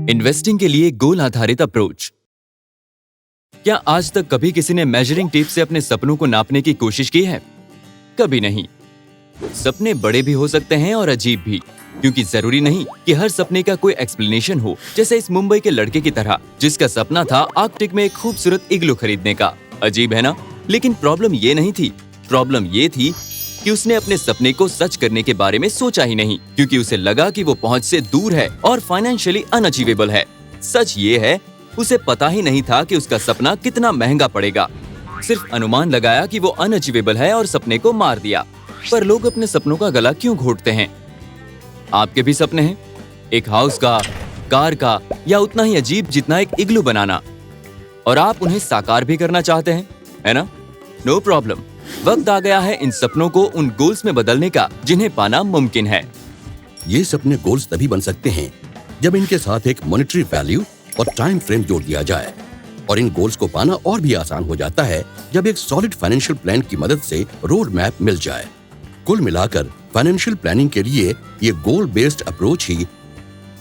Investing के लिए गोल आधारित अप्रोच। क्या आज तक कभी किसी ने मेजरिंग टेप से अपने सपनों को नापने की कोशिश की है? कभी नहीं। सपने बड़े भी हो सकते हैं और अजीब भी, क्योंकि जरूरी नहीं कि हर सपने का कोई एक्सप्लेनेशन हो। जैसे इस मुंबई के लड़के की तरह, जिसका सपना था आर्कटिक में एक खूबसूरत इग्लू खरीदने का। अजीब है ना? लेकिन प्रॉब्लम ये नहीं थी। प्रॉब्लम ये थी कि उसने अपने सपने को सच करने के बारे में सोचा ही नहीं, क्योंकि उसे लगा कि वो पहुंच से दूर है और फाइनेंशियली अनअचीवेबल है। सच ये है, उसे पता ही नहीं था कि उसका सपना कितना महंगा पड़ेगा। सिर्फ अनुमान लगाया कि वो अनअचीवेबल है और सपने को मार दिया। पर लोग अपने सपनों का गला क्यों घोटते हैं? आपके भी सपने हैं, एक हाउस का, कार का, या उतना ही अजीब जितना एक इग्लू बनाना, और आप उन्हें साकार भी करना चाहते हैं, है ना? No problem. वक्त आ गया है इन सपनों को उन गोल्स में बदलने का जिन्हें पाना मुमकिन है। ये सपने गोल्स तभी बन सकते हैं जब इनके साथ एक मॉनेटरी वैल्यू और टाइम फ्रेम जोड़ दिया जाए, और इन गोल्स को पाना और भी आसान हो जाता है जब एक सॉलिड फाइनेंशियल प्लान की मदद से रोड मैप मिल जाए। कुल मिलाकर फाइनेंशियल प्लानिंग के लिए ये गोल बेस्ड अप्रोच ही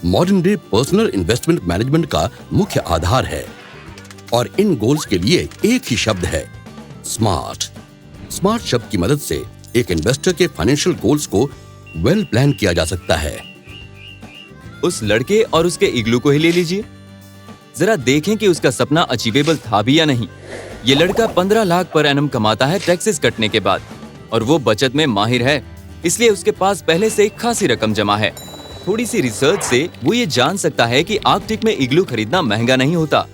modern day personal investment management का मुख्य आधार है। और इन गोल्स के लिए एक ही शब्द है, स्मार्ट। स्मार्ट शब्द की मदद से एक इन्वेस्टर के फाइनेंशियल गोल्स को वेल प्लान किया जा सकता है। उस लड़के और उसके इग्लू को ही ले लीजिए। जरा देखें कि उसका सपना अचीवेबल था भी या नहीं। ये लड़का 15 लाख पर एनम कमाता है टैक्सेस कटने के बाद, और वो बचत में माहिर है, इसलिए उसके पास पहले से एक खासी रकम जमा है। थोड़ी सी रिसर्च से वो ये जान सकता है कि आर्कटिक में इग्लू खरीदना महंगा नहीं होता।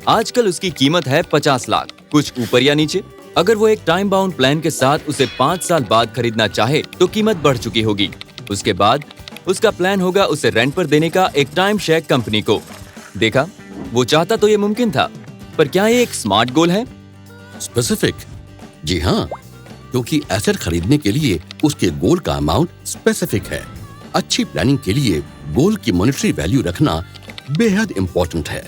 आजकल उसकी कीमत है 50 लाख, कुछ ऊपर या नीचे। अगर वो एक टाइम बाउंड प्लान के साथ उसे 5 साल बाद खरीदना चाहे तो कीमत बढ़ चुकी होगी। उसके बाद उसका प्लान होगा उसे रेंट पर देने का एक टाइम शेयर कंपनी को। देखा, वो चाहता तो ये मुमकिन था, पर क्या ये एक स्मार्ट गोल है? स्पेसिफिक? जी हाँ, क्योंकि एसेट खरीदने के लिए उसके गोल का अमाउंट स्पेसिफिक है। अच्छी प्लानिंग के लिए गोल की मॉनेटरी वैल्यू रखना बेहद इंपॉर्टेंट है।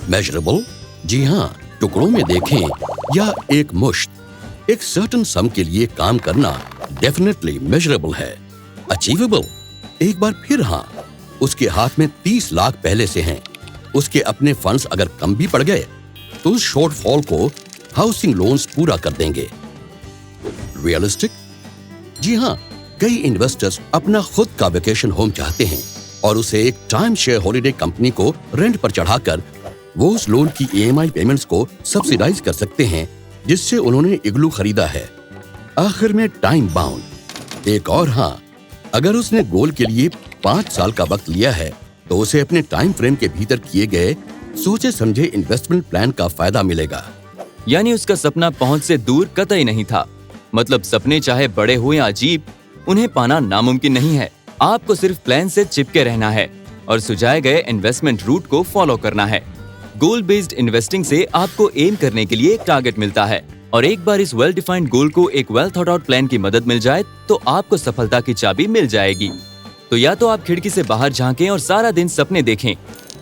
मेजरेबल? जी हाँ, टुकड़ों में देखें या एक मुश्त, एक सर्टेन सम के लिए काम करना डेफिनेटली मेजरेबल है। अचीवेबल? एक बार फिर हाँ, उसके हाथ में 30 लाख पहले से हैं। उसके अपने फंड्स अगर कम भी पड़ गए तो उस शॉर्टफॉल को हाउसिंग लोन्स पूरा कर देंगे। रियलिस्टिक? जी हाँ, कई इन्वेस्टर्स अपना खुद का वेकेशन होम चाहते हैं और उसे एक टाइम शेयर हॉलिडे कंपनी को रेंट पर चढ़ाकर वो उस लोन की EMI पेमेंट्स को सब्सिडाइज कर सकते हैं जिससे उन्होंने इग्लू खरीदा है। आखिर में टाइम बाउंड। एक और हाँ, अगर उसने गोल के लिए 5 साल का वक्त लिया है तो उसे अपने टाइम फ्रेम के भीतर किए गए सोचे समझे इन्वेस्टमेंट प्लान का फायदा मिलेगा। यानी उसका सपना पहुंच से दूर कतई नहीं था। मतलब सपने चाहे बड़े हो या अजीब, उन्हें पाना नामुमकिन नहीं है। आपको सिर्फ प्लान से चिपके रहना है और सुझाए गए इन्वेस्टमेंट रूट को फॉलो करना है। गोल बेस्ड इन्वेस्टिंग से आपको एम करने के लिए एक टारगेट मिलता है, और एक बार इस वेल डिफाइंड गोल को एक वेल थॉट आउट प्लान की मदद मिल जाए तो आपको सफलता की चाबी मिल जाएगी। तो या तो आप खिड़की से बाहर झांकें और सारा दिन सपने देखें,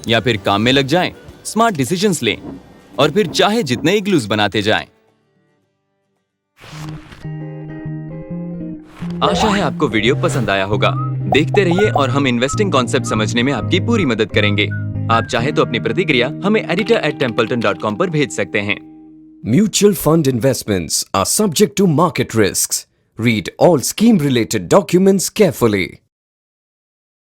या फिर काम में लग जाएं, स्मार्ट डिसीजंस लें, और फिर चाहे जितने इग्लूज बनाते जाएं। आशा है आपको वीडियो पसंद आया होगा। देखते रहिए और हम इन्वेस्टिंग कॉन्सेप्ट समझने में आपकी पूरी मदद करेंगे। आप चाहे तो अपनी प्रतिक्रिया हमें editor@templeton.com पर भेज सकते हैं। Mutual fund investments are subject to market risks. Read all scheme related documents carefully.